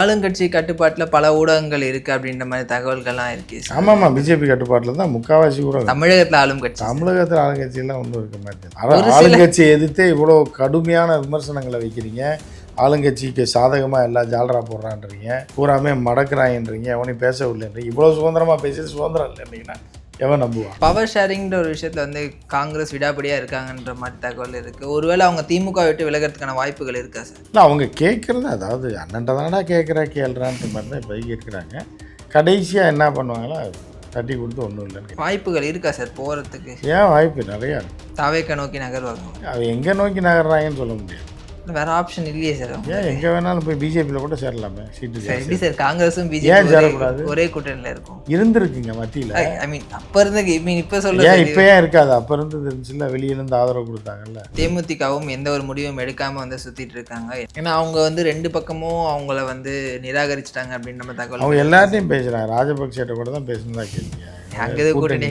ஆளுங்கட்சி கட்டுப்பாட்டுல பல ஊடகங்கள் இருக்கு அப்படின்ற மாதிரி தகவல்கள்லாம் இருக்கு சார். ஆமாம்மா, பிஜேபி கட்டுப்பாட்டில் தான் முக்கால்வாசி கூட. தமிழகத்துல ஆளும் கட்சி சார். தமிழகத்தில் ஆளுங்கட்சியெல்லாம் ஒன்றும் இருக்க மாட்டேங்குது. ஒரு ஆனால் சில- ஆளுங்கட்சியை எதிர்த்தே இவ்வளோ கடுமையான விமர்சனங்களை வைக்கிறீங்க. ஆளுங்கட்சிக்கு சாதகமாக எல்லாம் ஜாலரா போடுறான்றீங்க, பூராமே மடக்கிறாங்கன்றீங்க, எவனையும் பேச விடலைன்றீங்க. இவ்வளோ சுதந்திரமாக பேசிட்டு சுதந்திரம் இல்லைன்றீங்கன்னா எவன் நம்புவான்? பவர் ஷேரிங்ன்ற ஒரு விஷயத்துல வந்து காங்கிரஸ் விடாப்படியா இருக்காங்கன்ற மாதிரி தகவல் இருக்கு. ஒருவேளை அவங்க திமுக விட்டு விலகிறதுக்கான வாய்ப்புகள் இருக்கா சார்? இல்லை, அவங்க கேட்குறது அதாவது அண்ணன்ட்ட தானடா கேட்குற கேள்றான்ற மாதிரி தான் இப்போதைக்கு இருக்கிறாங்க. கடைசியாக என்ன பண்ணுவாங்களோ தட்டி கொடுத்து ஒன்றும் இல்லைன்னு. வாய்ப்புகள் இருக்கா சார் போறதுக்கு? ஏன் வாய்ப்பு நிறையா இருக்கு. தாவேக்க நோக்கி நகர்வாங்க. அது எங்கே நோக்கி நகர்றாங்கன்னு சொல்ல முடியாது. வேற ஆப்ஷன் இல்லையே சார். ஏன் எங்கே வேணாலும் போய் பிஜேபியில் கூட சேரலாமே, சீட்டு சார், எப்படி ஜாஸ்தி. சார் காங்கிரஸும் ஏன் பிஜேபி சேரக்கூடாது? ஒரே கூட்டணியில இருக்கும்? இருந்திருக்குங்க மத்தியில். ஐ மீன் அப்ப இருந்து இப்ப சொல்ல ஏன் இப்போ ஏன் இருக்காது? அப்போ இருந்து இருந்துச்சுல்ல, வெளியிலேருந்து ஆதரவு கொடுத்தாங்கல்ல. தேமுதிகவும் எந்த ஒரு முடிவும் எடுக்காம வந்து சுத்திட்டு இருக்காங்க. ஏன்னா அவங்க வந்து ரெண்டு பக்கமும் அவங்கள வந்து நிராகரிச்சிட்டாங்க அப்படின்னு நம்ம தகவல். அவங்க எல்லார்ட்டையும் பேசுகிறாங்க. ராஜபக்சேட்ட கூட தான் பேசுனதா கேள்வி. அங்கே கூட்டணி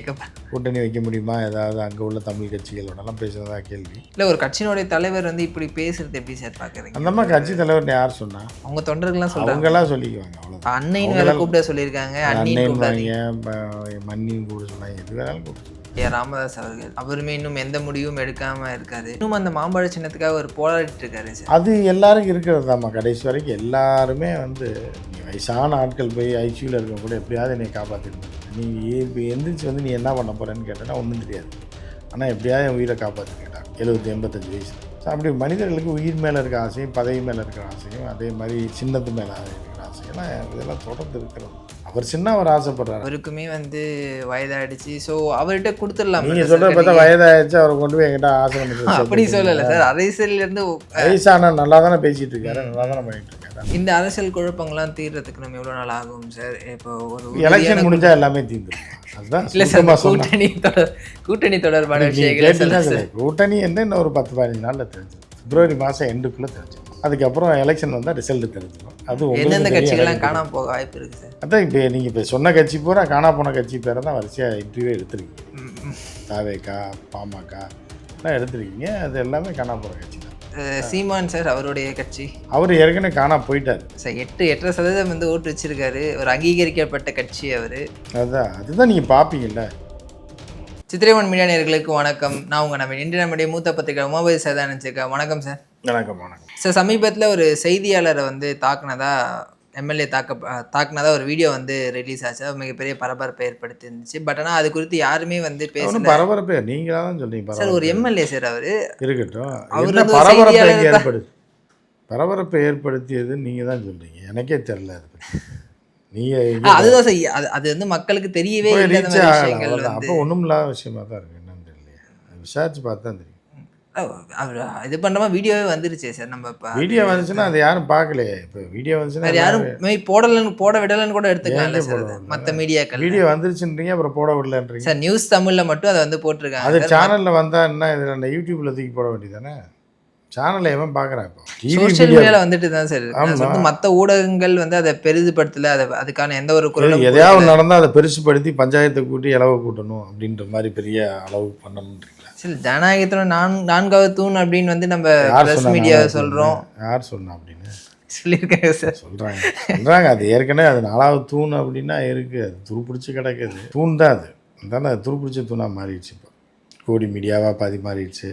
கூட்டணி வைக்க முடியுமா, ஏதாவது அங்கே உள்ள தமிழ் கட்சிகளோடலாம் பேசுனதா கேள்வி. இல்லை, ஒரு கட்சியினுடைய தலைவர் வந்து இப்படி பேசுறது எப்படி சார் பார்க்குறீங்க? அந்த மாதிரி கட்சி தலைவர்னு யார் சொன்னா? அவங்க தொண்டர்கள்லாம் சொல்றாங்க. அவங்கெல்லாம் சொல்லிக்குவாங்க, அவ்வளோதான். அன்னைன்னு வேலை கூப்பிட சொல்லியிருக்காங்க. அண்ணன் அன்னைன்னு வாங்க, மண்ணின்னு கூட சொன்னாங்க, எது வேணாலும் கூப்பிட்டு. ராமதாஸ் அவர்கள் அவருமே இன்னும் எந்த முடிவும் எடுக்காம இருக்காரு. இன்னும் அந்த மாம்பழ சின்னத்துக்காக ஒரு போராடிட்டு இருக்காரு சார். அது எல்லாரும் இருக்கிறது தாம்மா. கடைசி வரைக்கும் எல்லாருமே வந்து நீ வயசான ஆட்கள் போய் ஐசியூவில் இருக்க கூட எப்படியாவது என்னை காப்பாற்றிருந்தேன். நீ இப்போ எந்திரிச்சு வந்து நீ என்ன பண்ண போகிறேன்னு கேட்டேன்னா ஒன்றும் தெரியாது. ஆனால் எப்படியாவது என் உயிரை காப்பாற்றிருக்கேன் 70-85 வயசில். ஸோ அப்படி மனிதர்களுக்கு உயிர் மேலே இருக்க ஆசையும் பதவி மேலே இருக்கிற ஆசையும் அதே மாதிரி சின்னத்து மேலே இருக்கிற ஆசையெல்லாம் இதெல்லாம் தொடர்ந்து இருக்கிறது. அவர் சின்ன அவர் ஆசைப்படுறாரு. அவருக்குமே வந்து வயதாயிடுச்சு. ஸோ அவர்கிட்ட கொடுத்துடலாம். நீங்கள் சொல்கிற பார்த்தா வயதாகிடுச்சு, அவரை கொண்டு போய் என்கிட்ட ஆசை பண்ணி அப்படி சொல்லலை சார். அரசியல்ல இருந்து வயசான நல்லா தானே பேசிகிட்டு இருக்காரு, நல்லா தானே பண்ணிட்டு இருக்காரு. இந்த அரசியல் குழப்பங்கள்லாம் தீர்றதுக்கு நம்ம எவ்வளோ நாள் ஆகும் சார்? இப்போ ஒரு எலெக்ஷன் முடிஞ்சா எல்லாமே தீர்ந்துடும். அதுதான் இல்லை சார், கூட்டணி தொடர்பான விஷயங்கள். கூட்டணி என்ன இன்னும் ஒரு 10-15 நாளில் தெரிஞ்சிடும். பிப்ரவரி மாதம் எண்டுக்குள்ளே தெரிஞ்சிடும். அதுக்கப்புறம் எலெக்ஷன் வந்தால் ரிசல்ட் தெரிஞ்சிடும். அது எந்தெந்த கட்சிகள்லாம் காணாம போக வாய்ப்பு இருக்குது சார்? அதான் இப்போ நீங்கள் இப்போ சொன்ன கட்சி பூரா காணா போன கட்சி பேரை தான் வரிசையாக இன்டர்வியூ எடுத்துருக்கீங்க. தாவேகா, பாமக எல்லாம் எடுத்துருக்கீங்க. அது எல்லாமே காணா போகிற கட்சி தான். சீமான் சார் அவருடைய கட்சி, அவர் ஏற்கனவே காணா போயிட்டார் சார். 8.5% வந்து ஓட்டு வச்சிருக்காரு. ஒரு அங்கீகரிக்கப்பட்ட கட்சி அவர். அதுதான் நீங்கள் பார்ப்பீங்கல்ல. சித்திரைவன் மீடியா நேயர்களுக்கு வணக்கம். நான் உங்கள் நம்ம இன்று நம்முடைய மூத்த பத்திரிகை உமாபதி சார் தான் நினச்சிருக்கேன். வணக்கம் சார். வணக்கம். வணக்கம் சார். சமீபத்தில் ஒரு செய்தியாளரை வந்து எம்எல்ஏ தாக்குனதா ஒரு வீடியோ வந்து ரிலீஸ் ஆச்சு. அது மிகப்பெரிய பரபரப்பை ஏற்படுத்தி இருந்துச்சு. பட் ஆனால் அது குறித்து யாருமே வந்து பேசல. பரபரப்பே நீங்களாக தான் சொல்றீங்க சார். ஒரு எம்எல்ஏ சார் அவரு இருக்கட்டும். அவர் என்ன பரபரப்பை ஏற்படுத்தியது நீங்கள் தான் சொல்றீங்க. எனக்கே தெரியல. அது பற்றி நீங்கள் அதுதான் சார். அது வந்து மக்களுக்கு தெரியவே இல்லை. அப்போ ஒன்றும் இல்லாத விஷயமா தான் இருக்குது. என்னன்னு தெரியலையே, விசாரிச்சு பார்த்தா தெரியும். அவர் இது பண்ணுறமா வீடியோவே வந்துருச்சே சார். நம்ம இப்போ வீடியோ வந்துச்சுன்னா அது யாரும் பார்க்கலையே. இப்போ வீடியோ வந்துச்சுன்னா யாரும் போட விடலன்னு கூட எடுத்துக்கலாம்ல சார். மற்ற மீடியாக்கள் வீடியோ வந்துருச்சுன்றீங்க, அப்புறம் போட விடலன்றீங்க சார். நியூஸ் தமிழில் மட்டும் அதை வந்து போட்டிருக்காங்க. அது சேனலில் வந்தால் என்ன, இதில் யூடியூப்பில் தூக்கி போட வேண்டியதானே? சேனலில் எவன் பார்க்குறான்? இப்போ சோஷியல் மீடியாவில் வந்துட்டு தான் சார். மற்ற ஊடகங்கள் வந்து அதை பெரிதுபடுத்தல. அதுக்கான எந்த ஒரு குரலும் எதையாவது நடந்தால் அதை பெருசுப்படுத்தி பஞ்சாயத்தை கூட்டி இலவை கூட்டணும் அப்படின்ற மாதிரி பெரிய அளவு பண்ணணுன்றீங்களா? சரி, ஜனநாயகத்தோட 4வது தூண் அப்படின்னு வந்து நம்ம பிரஸ் மீடியாவை சொல்கிறோம். யார் சொன்னா அப்படின்னு சொல்லியிருக்காங்க சார். சொல்கிறாங்க. அது ஏற்கனவே அது 4வது தூண் அப்படின்னா இருக்குது. அது துருப்பிடிச்சி கிடக்குது. தூண் தான் அது. தானே துருப்பிடிச்ச தூணாக மாறிடுச்சு. இப்போ கோடி மீடியாவாக பாதி மாறிடுச்சு,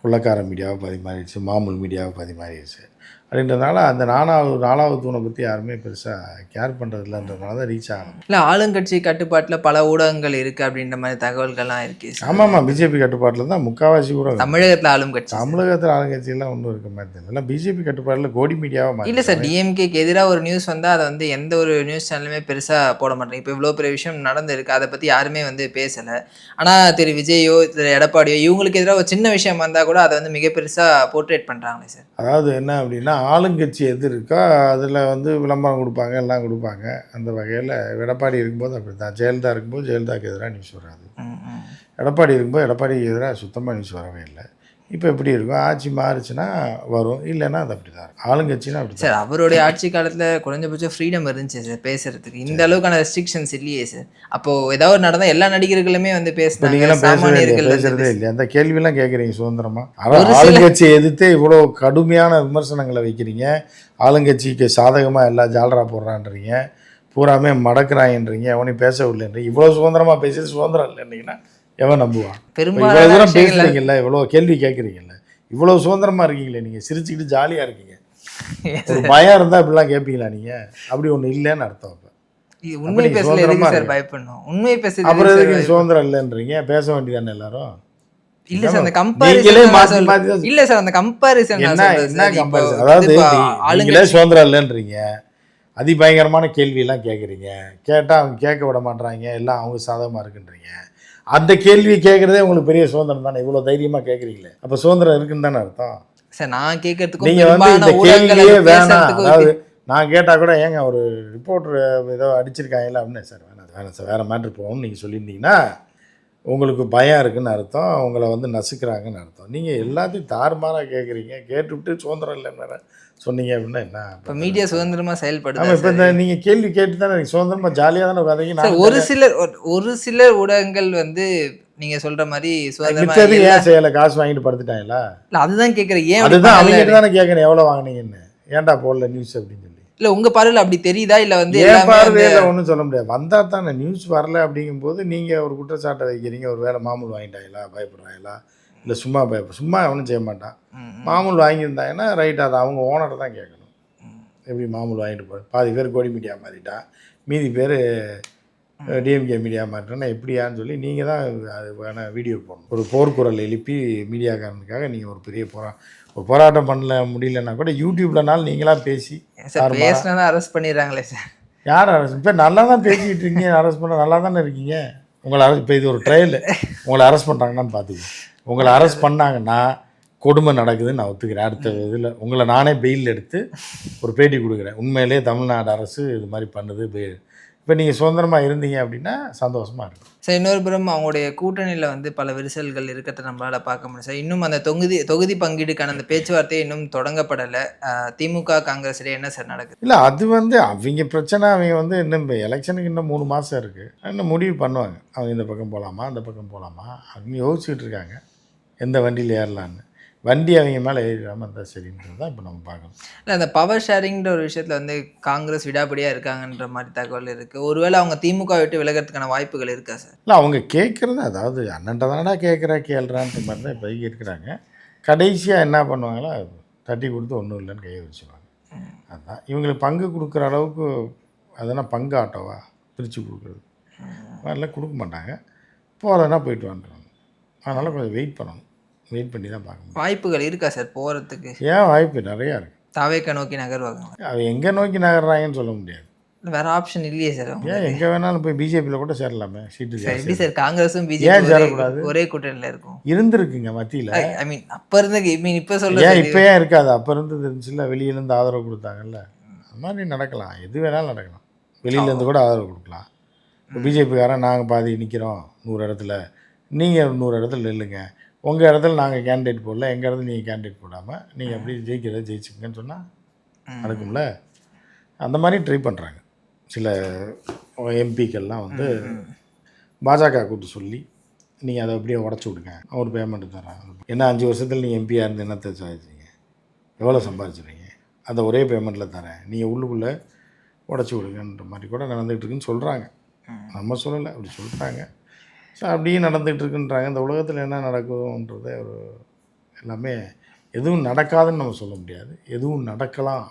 உள்ளக்கார மீடியாவை பாதி மாறிடுச்சு, மாமூல் மீடியாவை பாதி மாறிடுச்சு. அப்படின்றதுனால அந்த 4வது தூணை பற்றி யாருமே பெருசாக கேர் பண்ணுறதில்லன்றதுனால தான் ரீச் ஆகணும். இல்லை, ஆளுங்கட்சி கட்டுப்பாட்டில் பல ஊடகங்கள் இருக்குது அப்படின்ற மாதிரி தகவல்கள்லாம் இருக்கு. ஆமாம்மா, பிஜேபி கட்டுப்பாட்டில் தான் முக்கால்வாசி கூட. தமிழகத்தில் ஆளும் கட்சி, தமிழகத்தில் ஆளுங்கட்சியெல்லாம் ஒன்றும் இருக்க மாதிரி தெரியல. பிஜேபி கட்டுப்பாட்டில் கோடி மீடியாவாக இல்லை சார். டிஎம்கேக்கு எதிராக ஒரு நியூஸ் வந்தால் அதை வந்து எந்த ஒரு நியூஸ் சேனலுமே பெருசாக போட மாட்டேங்க. இப்போ இவ்வளோ பெரிய விஷயம் நடந்திருக்கு, அதை பற்றி யாருமே வந்து பேசலை. ஆனால் திரு விஜயோ திரு எடப்பாடியோ இவங்களுக்கு எதிராக ஒரு சின்ன விஷயம் வந்தால் கூட அதை வந்து மிக பெருசாக போர்ட்ரேட் பண்ணுறாங்களே சார். அதாவது என்ன அப்படின்னா, ஆளுங்கட்சி எது இருக்கோ அதில் வந்து விளம்பரம் கொடுப்பாங்க, எல்லாம் கொடுப்பாங்க. அந்த வகையில் எடப்பாடி இருக்கும்போது அப்படி தான். ஜெயலலிதா இருக்கும்போது ஜெயலலிதாவுக்கு எதிராக நியூஸ் வராது. எடப்பாடி இருக்கும்போது எடப்பாடிக்கு எதிராக சுத்தமாக நியூஸ் வரவே இல்லை. இப்போ எப்படி இருக்கும், ஆட்சி மாறுச்சுன்னா வரும், இல்லைன்னா அது அப்படி தான் இருக்கும். ஆளுங்கட்சினா அப்படி தான். சார் அவருடைய ஆட்சி காலத்துல குறைஞ்சபட்சம் ஃப்ரீடம் இருந்துச்சு சார் பேசுறதுக்கு. இந்த அளவுக்கான ரெஸ்ட்ரிக்ஷன்ஸ் இல்லையே சார். அப்போ ஏதாவது ஒரு நடந்தா எல்லா நடிகர்களுமே வந்து இப்போ பேசினாங்க, நீங்களாம் பேசவே இல்லையா, சாமானியர்கள் வந்து பேசுறதே இல்லையா? அந்த கேள்வியெல்லாம் கேட்குறீங்க சுதந்திரமா. ஒரு சில ஆளுங்கட்சியை எதிர்த்து இவ்வளோ கடுமையான விமர்சனங்களை வைக்கிறீங்க, ஆளுங்கட்சிக்கு சாதகமாக எல்லா ஜாலரா போடுறான்றீங்க, பூராமே மடக்குறாங்கன்றீங்க, எவனையும் பேச விடலைன்றீங்க. இவ்வளோ சுதந்திரமாக பேசிட்டு சுதந்திரம் இல்லைன்னீங்கன்னா எவன் நம்புவான்? இவ்வளோ பெரும்பாலான தூரம் விஷயங்கள் பேசுறீங்கல்ல, இவ்வளோ கேள்வி கேட்குறீங்கல்ல, இவ்வளோ சுதந்திரமாக இருக்கீங்களே, நீங்கள் சிரிச்சுக்கிட்டு ஜாலியாக இருக்கீங்க. ஒரு பயம் இருந்தால் இப்படிலாம் கேட்பீங்களா நீங்கள்? அப்படி ஒன்று இல்லைன்னு அர்த்தம். அப்போ உண்மை நீங்கள் பேசல சுதந்திரமாக எதுக்கு சார் இருக்கு, பயப்படணும்? உண்மை பேசுறது அப்புறம் எதுக்கு எதுக்கு சார் சுதந்திரம் இல்லைன்றீங்க? பேச வேண்டியதானே எல்லாரும். இல்ல சார் அந்த நீங்களே கம்பாரிசன் மாற்றி மாற்றி தான் இல்ல சார் அந்த கம்பாரிசன் என்ன என்ன கம்பேரிசன்? அதாவது நீங்களே ஆளுங்கட்சி சுதந்திரம் இல்லைன்றீங்க, அதிபயங்கரமான கேள்வியெல்லாம் கேட்குறீங்க, கேட்டால் அவங்க கேட்க விட மாட்றாங்க, எல்லாம் அவங்க சாதகமாக இருக்குன்றீங்க. அந்த கேள்வி கேட்குறதே உங்களுக்கு பெரிய சுதந்திரம் தானே, இவ்வளோ தைரியமாக கேட்குறீங்களே, அப்போ சுதந்திரம் இருக்குன்னு தானே அர்த்தம். சார் நான் கேட்கறதுக்கும் நீங்கள் வந்து இந்த பெரும்பாலான ஊடகங்கள் கேள்வியே அதை வேணாம், பேசுறதுக்கும் அதாவது நான் கேட்டால் கூட ஏங்க ஒரு ரிப்போர்ட்ரு ஏதோ அடிச்சிருக்காங்கல்ல அப்படின்னு, சார் வேணாம் சார் வேறு மேட்ரு போகும்னு நீங்கள் சொல்லியிருந்தீங்கன்னா உங்களுக்கு பயம் இருக்குன்னு அர்த்தம், உங்களை வந்து நசுக்கிறாங்கன்னு அர்த்தம். நீங்கள் எல்லாத்தையும் தாறுமாறாக கேட்குறீங்க, கேட்டுவிட்டு சுதந்திரம் இல்லைன்னு சொன்னீங்க அப்படின்னா என்ன? இப்போ மீடியா சுதந்திரமா செயல்படுது ஆமாம், இப்போ இந்த நீங்கள் கேள்வி கேட்டு தானே நீங்கள் சுதந்திரமாக ஜாலியாக தானே கதைங்க. சார். ஒரு சிலர் ஊடகங்கள் வந்து நீங்க சொல்ற மாதிரி சுதந்திரமா மிச்சது ஏன் செய்யலை, காசு வாங்கிட்டு படுத்துட்டாங்களா? இல்ல அதுதான் கேட்குறேன், ஏன் அப்படி அதுதான் பண்ணல? அவங்ககிட்ட தானே கேட்கணும், எவ்வளோ வாங்கினீங்கன்னு, ஏன்டா போடல நியூஸ் அப்படின்னு சொல்லி. இல்ல உங்க பார்வையில் அப்படி தெரியுதா இல்ல வந்து ஏன் எல்லாமே வந்து பார்வையில் ஒன்றும் சொல்ல முடியாது, வந்தால் தானே நியூஸ் வரல அப்படிங்கும்போது நீங்கள் ஒரு குற்றச்சாட்டை வைக்கிறீங்க, ஒரு வேளை மாமூல் வாங்கிட்டாங்களா, பயப்படுறாங்களா, இல்லை சும்மா சும்மா அவனும் செய்ய மாட்டான். மாமூல் வாங்கியிருந்தாங்கன்னா ரைட், அதை அவங்க ஓனரை தான் கேட்கணும். எப்படி மாமூல் வாங்கிட்டு போய் பாதி பேர் கோடி மீடியா மாறிட்டான், மீதி பேர் டிஎம்கே மீடியா மாறிட்டோன்னா எப்படியான்னு சொல்லி நீங்கள் தான் அது வேணால் வீடியோ போடணும். ஒரு போர்க்குரல் எழுப்பி மீடியாக்காரனுக்காக நீங்கள் ஒரு பெரிய ஒரு போராட்டம் பண்ணல முடியலன்னா கூட யூடியூப்லனாலும் நீங்களாம் பேசி பேசினா அரெஸ்ட் பண்ணிடுறாங்களே சார். யார் அரெஸ்ட்? இப்போ நல்லா தான் பேசிக்கிட்டு இருக்கீங்க, அரெஸ்ட் பண்ண நல்லா தானே இருக்கீங்க. உங்களை இப்போ இது ஒரு ட்ரையல், உங்களை அரெஸ்ட் பண்ணுறாங்கன்னு பார்த்துக்கோ. உங்களை அரெஸ்ட் பண்ணாங்கன்னா கொடுமை நடக்குதுன்னு நான் ஒத்துக்கிறேன். அடுத்த இதில் உங்களை நானே பெயில் எடுத்து ஒரு பேட்டி கொடுக்குறேன், உண்மையிலே தமிழ்நாடு அரசு இது மாதிரி பண்ணுது. இப்போ நீங்கள் சுதந்திரமாக இருந்தீங்க அப்படின்னா சந்தோஷமாக இருக்கும் சார். இன்னொரு புறம் அவங்களுடைய கூட்டணியில் வந்து பல விரிசல்கள் இருக்கிறத நம்மளால் பார்க்க முடியும் சார். இன்னும் அந்த தொகுதி பங்கீடுக்கான அந்த பேச்சுவார்த்தையை இன்னும் தொடங்கப்படலை. திமுக காங்கிரஸ் இடையே என்ன சார் நடக்குது? இல்லை, அது வந்து அவங்க பிரச்சனை. அவங்க வந்து இன்னும் இப்போ எலெக்ஷனுக்கு இன்னும் 3 மாதம் இருக்குது, இன்னும் முடிவு பண்ணுவாங்க. அவங்க இந்த பக்கம் போகலாமா அந்த பக்கம் போகலாமா அவங்க யோசிச்சுட்டு இருக்காங்க, எந்த வண்டியில் ஏறலான்னு. வண்டி அவங்க மேலே ஏறிடாமல் இருந்தால் சரின்றது தான் இப்போ நம்ம பார்க்கணும். இல்லை அந்த பவர் ஷேரிங்கிற ஒரு விஷயத்தில் வந்து காங்கிரஸ் விடாப்படியாக இருக்காங்கன்ற மாதிரி தகவல் இருக்குது. ஒருவேளை அவங்க திமுக விட்டு விலகிறதுக்கான வாய்ப்புகள் இருக்கா சார்? இல்லை, அவங்க கேட்குறது அதாவது அண்ணன்ட்ட தானடா கேட்குறான்ற மாதிரி தான் இப்போதைக்கு இருக்கிறாங்க. கடைசியாக என்ன பண்ணுவாங்களோ தட்டி கொடுத்து ஒன்றும் இல்லைன்னு கையை வச்சுருவாங்க. அதுதான் இவங்களுக்கு பங்கு கொடுக்குற அளவுக்கு. அதெல்லாம் பங்கு ஆட்டோவா பிரித்து கொடுக்குறது அதெல்லாம் கொடுக்க மாட்டாங்க. போகிறதுனா போயிட்டு வந்துடுவாங்க. அதனால் கொஞ்சம் வெயிட் பண்ணணும், வெயிட் பண்ணி தான் பார்க்க முடியும். வாய்ப்புகள் இருக்கா சார் போகிறதுக்கு? ஏன் வாய்ப்பு நிறையா இருக்குது. தாவேக்கா நோக்கி நகர்வாங்க. அவன் எங்கே நோக்கி நகர்றாங்கன்னு சொல்ல முடியாது. வேற ஆப்ஷன் இல்லையே சார். ஏன் எங்கே வேணாலும் போய் பிஜேபியில் கூட சேரலாமே, சீட்டு எப்படி சார் காங்கிரஸும் ஏன் பிஜேபி சேரக்கூடாது? ஒரே கூட்டணியில் இருக்கும் இருந்திருக்குங்க மத்தியில். ஐ மீன் அப்போ இருந்து இப்போ சொல்ல ஏன் இப்போ ஏன் இருக்காது? அப்போ இருந்து இருந்துச்சுல்ல, வெளியிலேருந்து ஆதரவு கொடுத்தாங்கல்ல, அது மாதிரி நடக்கலாம், எது வேணாலும் நடக்கலாம். வெளியிலேருந்து கூட ஆதரவு கொடுக்கலாம். இப்போ பிஜேபிக்காரன் நாங்கள் பாதி நிற்கிறோம் 100 இடத்துல, நீங்கள் 100 இடத்துல நில்லுங்க, உங்கள் இடத்துல நாங்கள் கேண்டிடேட் போடல, எங்கள் இடத்துல நீங்கள் கேண்டிடேட் போடாமல் நீங்கள் அப்படி ஜெயிக்கிறத ஜெயிச்சுக்கங்கன்னு சொன்னால் நடக்கும்ல. அந்த மாதிரி ட்ரை பண்ணுறாங்க சில எம்பிக்கள்லாம் வந்து பாஜக கூட்டு சொல்லி நீங்கள் அதை அப்படியே உடச்சி விடுங்க, அவர் பேமெண்ட்டு தரேன். ஏன்னா 5 வருஷத்தில் நீங்கள் எம்பியாக இருந்து என்னத்தை சாதிச்சிங்க, எவ்வளோ சம்பாதிச்சிருங்க, அந்த ஒரே பேமெண்ட்டில் தரேன், நீங்கள் உள்ளுக்குள்ளே உடச்சி விடுங்கன்ற மாதிரி கூட நடந்துகிட்டு இருக்குன்னு சொல்கிறாங்க. நம்ம சொல்லலை, அப்படி சொல்கிறாங்க. ஸோ அப்படியே நடந்துகிட்டு இருக்குன்றாங்க. இந்த உலகத்தில் என்ன நடக்குதுன்றது ஒரு எல்லாமே எதுவும் நடக்காதுன்னு நம்ம சொல்ல முடியாது, எதுவும் நடக்கலாம்.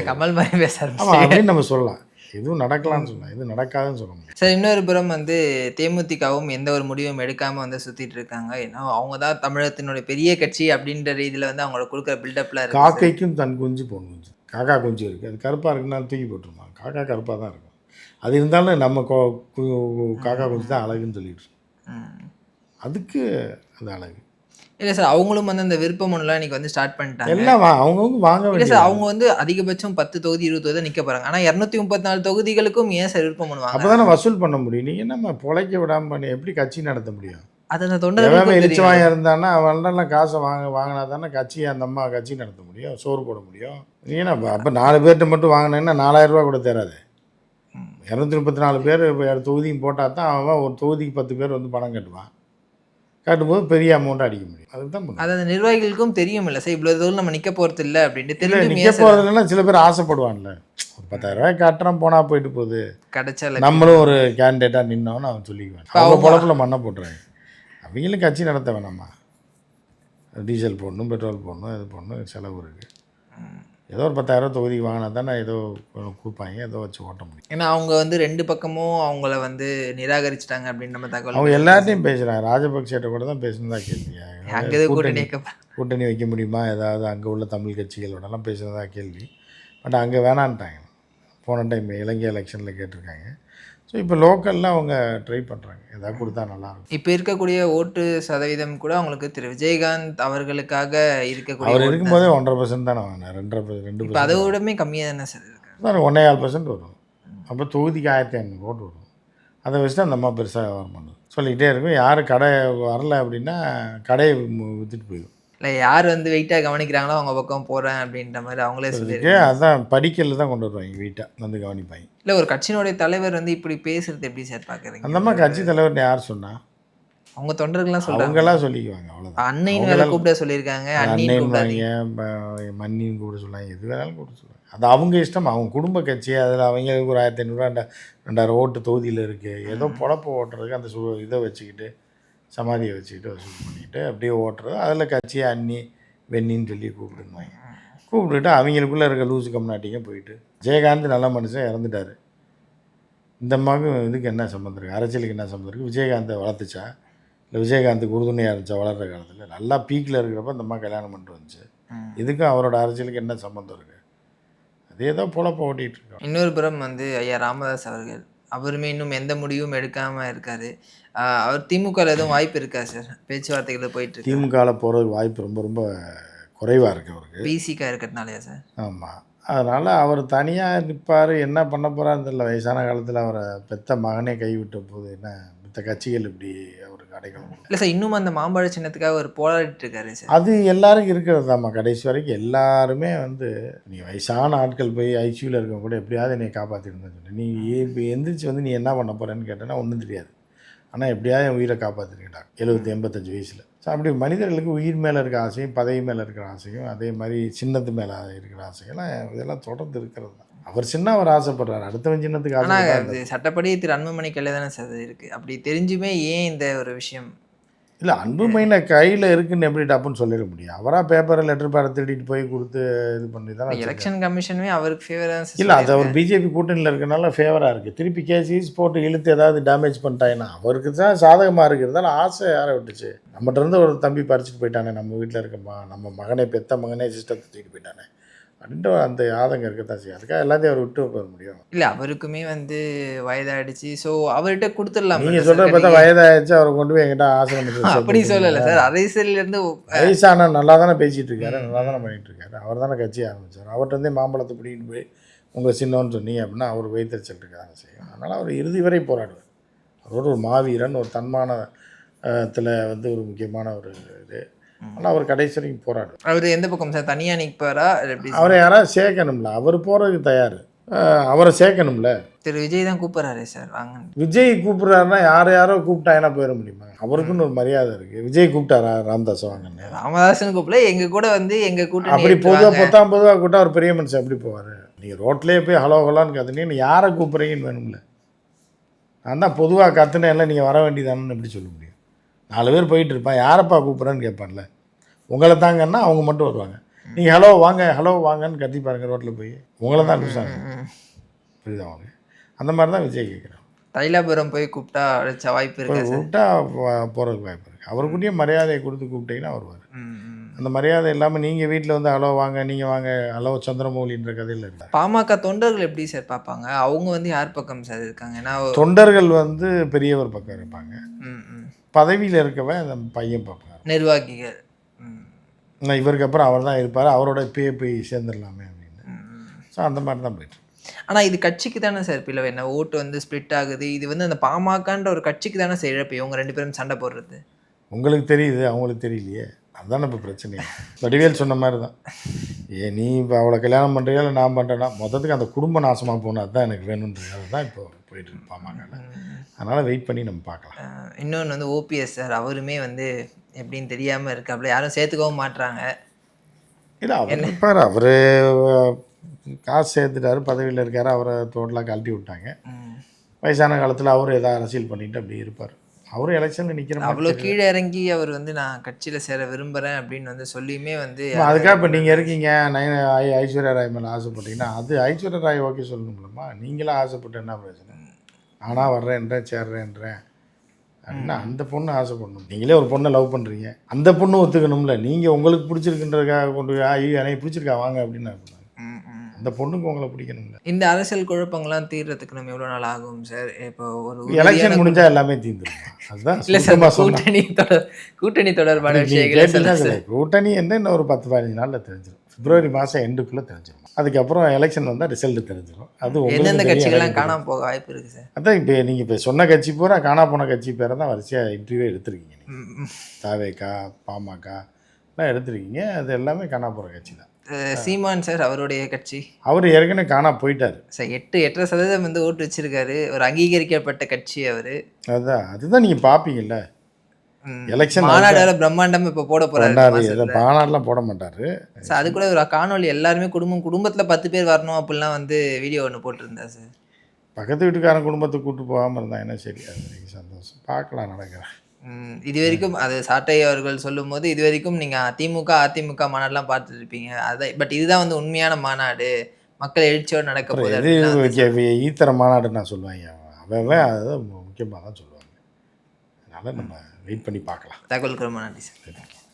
கமல் மாதிரி பேசுறாரு. ஆமாம், அப்படின்னு நம்ம சொல்லலாம். எதுவும் நடக்கலாம்னு சொல்லலாம், எதுவும் நடக்காதுன்னு சொல்ல முடியாது. சார் இன்னொரு புறம் வந்து தேமுதிகவும் எந்த ஒரு முடிவும் எடுக்காமல் வந்து சுற்றிட்டு இருக்காங்க. ஏன்னா அவங்க தான் தமிழகத்தினுடைய பெரிய கட்சி அப்படின்ற ரீதியில் வந்து அவங்களோட கொடுக்குற பில்டப்பில் இருக்கு. காக்கைக்கும் தன் குஞ்சு பொன் குஞ்சு, காக்கா குஞ்சு இருக்குது, அது கருப்பாக இருக்குன்னா தூக்கி போட்டுருமா, காக்கா கருப்பாக தான் இருக்கும். அது இருந்தாலும் நம்ம காக்கா குஞ்சு தான் அழகுன்னு சொல்லிட்டு அதுக்கு அது அழகு இல்லை சார். அவங்களும் வந்து அந்த விருப்ப மனுலாம் இன்னைக்கு வந்து ஸ்டார்ட் பண்ணிட்டாங்க. எல்லாம் அவங்கவுங்க வாங்க இல்லை வேண்டிய சார். அவங்க வந்து அதிகபட்சம் 10 தொகுதி 20 தொகுதி நிற்க போகிறாங்க. ஆனால் 234 தொகுதிகளுக்கும் ஏன் சார் விருப்பம் பண்ணுவாங்க? அப்போ தானே வசூல் பண்ண முடியும். நீங்கள் நம்ம பொழைக்க விடாமல் பண்ணி எப்படி கட்சி நடத்த முடியும்? அது அந்த எவன் தொண்டர்களுக்கும் தெரியும். இழிச்சவாயா இருந்தான்னா அவன்லாம் காசை வாங்கினா தானே கட்சி அந்த அம்மா கட்சி நடத்த முடியும், சோறு போட முடியும். ஏன்னா அப்போ 4 பேர்கிட்ட மட்டும் வாங்கினேன்னா 4000 ரூபா கூட தராது. 234 பேர் இப்போ தொகுதியும் போட்டால் தான் அவன் ஒரு தொகுதிக்கு 10 பேர் வந்து பணம் கட்டுவான். கட்டும்போது பெரிய அமௌண்ட்டு அடிக்க முடியும். அதுக்கு தான் அது அந்த நிர்வாகிகளுக்கும் தெரியும் இல்லை சார், இவ்வளோ தூரம் நம்ம நிற்க போகிறது இல்லை அப்படின்ட்டு இல்லை. தெரியும். நிற்க போகிறதுனா சில பேர் ஆசைப்படுவான்ல, ஒரு 10,000 ரூபாய் கட்டுறோம் போனால் போயிட்டு போகுது, கிடைச்சா நம்மளும் ஒரு கேண்டிடேட்டாக நின்னோன்னு அவன் சொல்லிக்குவான். அவங்க பொழப்பில் மண்ணை போட்டுறாங்க. அவங்களும் கட்சி நடத்த வேணாமா, டீசல் போடணும், பெட்ரோல் போடணும், இது போடணும், செலவு இருக்குது. ஏதோ ஒரு 10,000 ரூபா தொகுதிக்கு வாங்கினா தானே ஏதோ கொடுப்பாங்க, ஏதோ வச்சு ஓட்ட முடியும். ஏன்னா அவங்க வந்து 2 பக்கமும் அவங்கள வந்து நிராகரிச்சிட்டாங்க அப்படின்னு நம்ம தகவல். அவங்க எல்லாத்தையும் பேசுகிறாங்க. ராஜபக்சேட்ட கூட தான் பேசுனதா கேள்வி. அங்கே கூட்டணி வைக்க முடியுமா ஏதாவது அங்கே உள்ள தமிழ் கட்சிகளோடலாம் பேசுனதா கேள்வி. பட் அங்கே வேணான்ட்டாங்க. போன டைம் இலங்கை எலெக்ஷனில் கேட்டிருக்காங்க. ஸோ இப்போ லோக்கலில் அவங்க ட்ரை பண்ணுறாங்க, எதாவது கொடுத்தா நல்லாயிருக்கும். இப்போ இருக்கக்கூடிய ஓட்டு சதவீதம் கூட அவங்களுக்கு திரு விஜயகாந்த் அவர்களுக்காக இருக்கக்கூடிய அவர் இருக்கும்போதே 1.5% தானே வாங்கினார், 2%. இப்போ அதை விடமே கம்மியாக தானே சார் இருக்கு. 1.25% வரும். அப்போ தொகுதிக்கு 1500 ஓட்டு வரும். அதை வச்சு தான் அந்த அம்மா பெருசாக வியாபாரம் பண்ணுது. சொல்லிக்கிட்டே இருக்கும். யார் கடை வரல அப்படின்னா கடையை விற்றுட்டு போயிடும். இல்லை, யார் வந்து வெயிட்டாக கவனிக்கிறாங்களோ அவங்க பக்கம் போகிறேன் அப்படின்ற மாதிரி அவங்களே சொல்லியிருக்கு. அதான் படிக்கல தான் கொண்டு வருவாங்க, வெயிட்டாக வந்து கவனிப்பாங்க. இல்லை, ஒரு கட்சியினுடைய தலைவர் வந்து இப்படி பேசுறது எப்படி சார் பார்க்குறீங்க? அந்த மாதிரி கட்சி தலைவர்னு யார் சொன்னா? அவங்க தொண்டர்கள்லாம் சொல்கிறாங்க, அவங்கெல்லாம் சொல்லிக்குவாங்க. அவ்வளோதான். அன்னைன்னு வேலை கூப்பிட சொல்லியிருக்காங்க, அன்னைன்னு மண்ணின்னு கூப்பிட சொல்லுவாங்க, எது வேணாலும் கூப்பிட சொல்லுவாங்க. அது அவங்க இஷ்டம், அவங்க குடும்ப கட்சி. அதில் அவங்களுக்கு ஒரு 1500 2000 ஓட்டு தொகுதியில் இருக்குது. ஏதோ பொழப்பு ஓட்டுறதுக்கு அந்த இதை வச்சுக்கிட்டு, சமாதியை வச்சுக்கிட்டு வசூல் பண்ணிக்கிட்டு அப்படியே ஓட்டுறது. அதில் கட்சியை அண்ணி வெண்ணின்னு சொல்லி கூப்பிடுவாங்க. கூப்பிட்டுட்டு அவங்களுக்குள்ளே இருக்க லூசு கம்நாட்டிங்க போயிட்டு, விஜயகாந்த் நல்ல மனுஷன் இறந்துட்டார், இந்த அம்மாவுக்கு இதுக்கு என்ன சம்மந்தம் இருக்குது, அரசியலுக்கு என்ன சம்மந்தம் இருக்குது? விஜயகாந்தை வளர்த்துச்சா, இல்லை விஜயகாந்துக்கு உறுதுணையாக இருந்துச்சா வளர்கிற காலத்தில்? நல்லா பீக்கில் இருக்கிறப்ப இந்த அம்மா கல்யாணம் பண்ணிட்டு வந்துச்சு. இதுக்கும் அவரோட அரசியலுக்கு என்ன சம்மந்தம் இருக்குது? அதே தான் பொழப்ப ஓட்டிகிட்டு இருக்கோம். இன்னொரு புறம் வந்து ஐயா ராமதாஸ் அவர்கள், அவருமே இன்னும் எந்த முடிவும் எடுக்காமல் இருக்கார். அவர் திமுகவில் எதுவும் வாய்ப்பு இருக்கா சார்? பேச்சுவார்த்தைகள் போயிட்டு இருக்கு. திமுகவில் போகிறதுக்கு வாய்ப்பு ரொம்ப ரொம்ப குறைவாக இருக்குது அவருக்கு, பிசிகா இருக்கிறதுனாலயா சார்? ஆமாம். அதனால் அவர் தனியாக நிற்பார். என்ன பண்ண போகிறான்னு தெரியல. வயசான காலத்தில் அவரை பெத்த மகனே கைவிட்ட போது என்ன மித்த கட்சிகள் இப்படி அவருக்கு அடைக்கணும் இல்லை சார், இன்னும் அந்த மாம்பழ சின்னத்துக்காக அவர் போராடிட்டு இருக்காரு சார். அது எல்லாருக்கும் இருக்கிறது தாம்மா. கடைசி வரைக்கும் எல்லாருமே வந்து, நீ வயசான ஆட்கள் போய் ஐசியூவில் இருக்க கூட எப்படியாவது என்னை காப்பாற்றிருந்தேன்னு சொல்லி, நீ இப்போ எந்திரிச்சு வந்து நீ என்ன பண்ண போகிறேன்னு கேட்டேன்னா ஒன்றும் தெரியாது. ஆனால் எப்படியாவது என் உயிரை காப்பாற்றிருக்கேன் 70-85 வயசில். ஸோ அப்படி மனிதர்களுக்கு உயிர் மேலே இருக்கிற ஆசையும் பதவி மேலே இருக்கிற ஆசையும் அதே மாதிரி சின்னத்து மேலே இருக்கிற ஆசையெல்லாம் இதெல்லாம் தொடர்ந்து இருக்கிறது தான். அவர் சின்ன அவர் ஆசைப்படுறாரு, அடுத்தவன் சின்னத்துக்கு ஆசை. ஆனால் சட்டப்படி திரு அன்புமணி கையில் தானே சார் இருக்குது. அப்படி தெரிஞ்சுமே ஏன் இந்த ஒரு விஷயம்? இல்லை, அன்புமணியில கையில் இருக்குன்னு எப்படி டப்புன்னு சொல்லிட முடியும்? அவராக பேப்பரை லெட்டர் பேரை திருடிட்டு போய் கொடுத்து இது பண்ணி தான். எலெக்ஷன் கமிஷனுமே அவருக்கு ஃபேவராக இல்லை, அது அவர் பிஜேபி கூட்டணியில் இருக்கனால ஃபேவராக இருக்குது. திருப்பி கேஸ் போட்டு இழுத்து ஏதாவது டேமேஜ் பண்ணிட்டாங்கன்னா அவருக்கு தான் சாதகமாக இருக்கிறதால ஆசை யாரை விட்டுச்சு? நம்மகிட்ட இருந்து ஒரு தம்பி பறிச்சுட்டு போயிட்டானே, நம்ம வீட்டில் இருக்கம்மா, நம்ம மகனே பெத்த மகனே சிஸ்டத்தை தூக்கிட்டு போயிட்டானே அப்படின்ற அந்த ஆதங்கம் இருக்கத்தான் செய்யும். அதுக்காக எல்லாத்தையும் அவர் விட்டு போக முடியும்? இல்லை, அவருக்குமே வந்து வயதாகிடுச்சு. ஸோ அவர்கிட்ட கொடுத்துடலாம். நீங்கள் சொல்கிற பார்த்தா வயதாகிடுச்சு, அவரை கொண்டு போய் எங்கிட்ட ஆசனம் அப்படி சொல்லலை சார். அரசியலேருந்து வயசான நல்லா தானே பேசிகிட்டு இருக்காரு, நல்லா தானே பண்ணிகிட்டு இருக்காரு. அவர் தானே கட்சி ஆரம்பித்தார். அவர்கிட்ட இருந்தே மாம்பழத்தை பிடிக்கிட்டு போய் உங்கள் சின்னோன்னு சொன்னீங்க அப்படின்னா அவர் வைத்தறிச்சல் இருக்காங்க செய்யும். அதனால் அவர் இறுதி வரை போராடுவார். அவரோட ஒரு மாவீரன், ஒரு தன்மானத்தில் வந்து ஒரு முக்கியமான ஒரு இது. ஆனால் அவர் கடைசி வரைக்கும் போராடுவார். அவர் எந்த பக்கம் சார், தனியாக நிற்பாரா? அவரை யாராவது சேர்க்கணும்ல, அவர் போகிறதுக்கு தயார், அவரை சேர்க்கணும்ல. திரு விஜய் தான் கூப்பிட்றாரு சார், வாங்க. விஜய் கூப்பிட்றாருன்னா யாரோ கூப்பிட்டா என்ன போயிட முடியுமா? அவருக்குன்னு ஒரு மரியாதை இருக்குது. விஜய் கூப்பிட்டாரா ராமதாஸ் வாங்கன்னு? ராமதாஸ்னு கூப்பிடல, எங்கள் கூட வந்து எங்கள் கூட்டணி அப்படி பொதுவாக கூப்பிட்டா அவர் பெரிய மனுஷன் எப்படி போவார்? நீங்கள் ரோட்லேயே போய் ஹலோ ஹலோன்னு கற்றுனீங்க, யாரை கூப்பிட்றீங்கன்னு வேணும்ல. நான் தான் பொதுவாக கற்றுனேன், இல்லை நீங்கள் வர வேண்டியதானு எப்படி சொல்ல முடியும்? 4 பேர் போயிட்டு இருப்பான், யாரப்பா கூப்பிட்றேன்னு கேட்பான்ல. உங்களை தாங்கன்னா அவங்க மட்டும் வருவாங்க. நீங்கள் ஹலோ வாங்கன்னு கத்தி பாருங்க ரோட்டில் போய், உங்களை தான் லூசாங்க. புரியுதா அவங்க? அந்த மாதிரி தான் விஜய் கேட்குறான். தைலாபுரம் போய் கூப்பிட்டா அழைச்ச வாய்ப்பு இருக்கு, கூப்பிட்டா போகிறதுக்கு வாய்ப்பு இருக்குது. அவருக்குரிய மரியாதையை கொடுத்து கூப்பிட்டீங்கன்னா வருவார். அந்த மரியாதை இல்லாமல் நீங்கள் வீட்டில் வந்து ஹலோ வாங்க, நீங்கள் வாங்க, ஹலோ சந்திரமௌலின்ற கதையில் இல்லை. பாமக தொண்டர்கள் எப்படி சார் பார்ப்பாங்க? அவங்க வந்து யார் பக்கம் சார் இருக்காங்க? ஏன்னா தொண்டர்கள் வந்து பெரியவர் பக்கம் இருப்பாங்க, பதவியில் இருக்கவன் அந்த பையன் பார்ப்பாங்க, நிர்வாகிகள். இவருக்கு அப்புறம் அவர் தான் இருப்பார், அவரோட போய் சேர்ந்துடலாமே அப்படின்னு. ஸோ அந்த மாதிரி தான் போயிட்டு. ஆனால் இது கட்சிக்கு தானே சார் பிளவு? என்ன ஓட்டு வந்து ஸ்ப்ளிட் ஆகுது, இது வந்து அந்த பாமகன்ற ஒரு கட்சிக்கு தானே சார் இழப்பு, இவங்க 2 பேரும் சண்டை போடுறது. உங்களுக்கு தெரியுது, அவங்களுக்கு தெரியலையே. அதுதானே இப்போ பிரச்சனையே. வடிவேல் சொன்ன மாதிரி தான். நீ இப்போ அவளை கல்யாணம் பண்ணுறியா இல்லை நான் பண்ணுறேன்னா மொத்தத்துக்கு அந்த குடும்ப நாசமாக போகணும், அதுதான் எனக்கு வேணுன்றது. அதுதான் இப்போ போயிட்டு இருப்பாங்க. அதனால் வெயிட் பண்ணி நம்ம பார்க்கலாம். இன்னொன்று வந்து ஓபிஎஸ் சார், அவருமே வந்து எப்படின்னு தெரியாமல் இருக்காப்புல, யாரும் சேர்த்துக்கவும் மாட்றாங்க. இல்லை அவர் இருப்பார், அவர் காசு சேர்த்துட்டாரு, பதவியில் இருக்கார், அவரை டோட்டலாக கழட்டி விட்டாங்க. வயசான காலத்தில் அவரும் ஏதாவது அரசியல் பண்ணிட்டு அப்படி இருப்பார். அவரும் எலெக்ஷனில் நிற்கிற அவ்வளோ கீழே இறங்கி அவர் வந்து நான் கட்சியில் சேர விரும்புகிறேன் அப்படின்னு வந்து சொல்லியுமே வந்து அதுக்காக இப்போ நீங்கள் இருக்கீங்க ஐஸ்வர்யா ராய் மேலே ஆசைப்பட்டீங்கன்னா அது ஐஸ்வர்யா ராய் ஓகே சொல்லணும்லம்மா. நீங்களாம் ஆசைப்பட்டு என்ன பிரச்சனை? நானாக வர்றேன்றேன் சேர்றேன்றேன் அப்படின்னா அந்த பொண்ணு ஆசைப்படணும். நீங்களே ஒரு பொண்ணை லவ் பண்ணுறீங்க, அந்த பொண்ணு ஒத்துக்கணும்ல. நீங்கள் உங்களுக்கு பிடிச்சிருக்குன்றதுக்காக கொண்டு ஐயோ எனக்கு பிடிச்சிருக்கா வாங்க அப்படின்னு அந்த பொண்ணுக்கு உங்களை பிடிக்கணும்ல. இந்த அரசியல் குழப்பங்கள்லாம் தீர்றதுக்கு நம்ம எவ்வளோ நாள் ஆகும் சார்? இப்போ ஒரு எலெக்ஷன் முடிஞ்சா எல்லாமே தீர்ந்துடும். அதுதான் இல்லை சார், கூட்டணி தொடர்பான விஷயங்கள். கூட்டணி என்ன இன்னும் ஒரு 10-15 நாளில் தெரிஞ்சிடும். பிப்ரவரி மாதம் எண்டுக்குள்ளே தெரிஞ்சிடும். அதுக்கப்புறம் எலெக்ஷன் வந்தால் ரிசல்ட் தெரிஞ்சிடும். அது எந்தெந்த கட்சிகள்லாம் காணாமல் போக வாய்ப்பு இருக்குது சார்? அதான் இப்போ நீங்கள் இப்போ சொன்ன கட்சி பூரா காணா போன கட்சி பேரை தான் வரிசையாக இன்டர்வியூ எடுத்திருக்கீங்க. தாவேகா, பாமக எல்லாம் எடுத்திருக்கீங்க. அது எல்லாமே காணா போகிற கட்சி தான். சீமான் சார், அவருடைய கட்சி அவர் ஏற்கனவே காணா போயிட்டார் சார். 8.5% வந்து ஓட்டு வச்சிருக்காரு. ஒரு அங்கீகரிக்கப்பட்ட கட்சி அவர். அதுதான் நீங்கள் பார்ப்பீங்கல்ல. எலெக்ஷன் மாநாடு பிரம்மாண்டம் இப்போ போட போறாரு. மாநாடுலாம் போட மாட்டாரு சார். அது கூட ஒரு காணொலி எல்லாருமே குடும்பத்தில் 10 பேர் வரணும் அப்படிலாம் வந்து வீடியோ ஒன்று போட்டிருந்தா சார். பக்கத்து வீட்டுக்காரன் குடும்பத்தை கூப்பிட்டு போகாமல் இருந்தா என்ன சரி, அது சந்தோஷம். பார்க்கலாம் நடக்கிறேன். இது வரைக்கும் அது சாட்டை அவர்கள் சொல்லும் போது இது வரைக்கும் நீங்கள் அதிமுக மாநாடுலாம் பார்த்துட்டு இருப்பீங்க. அதான், பட் இதுதான் வந்து உண்மையான மாநாடு, மக்கள் எழுச்சியோடு நடக்க போகுது. ஈத்தர மாநாடு நான் சொல்லுவாங்க, அவன் அதுதான் முக்கியமாக தான் சொல்லுவாங்க. அதனால் நம்ம வெயிட் பண்ணி பார்க்கலாம். தகவல் ரொம்ப நன்றி சார்.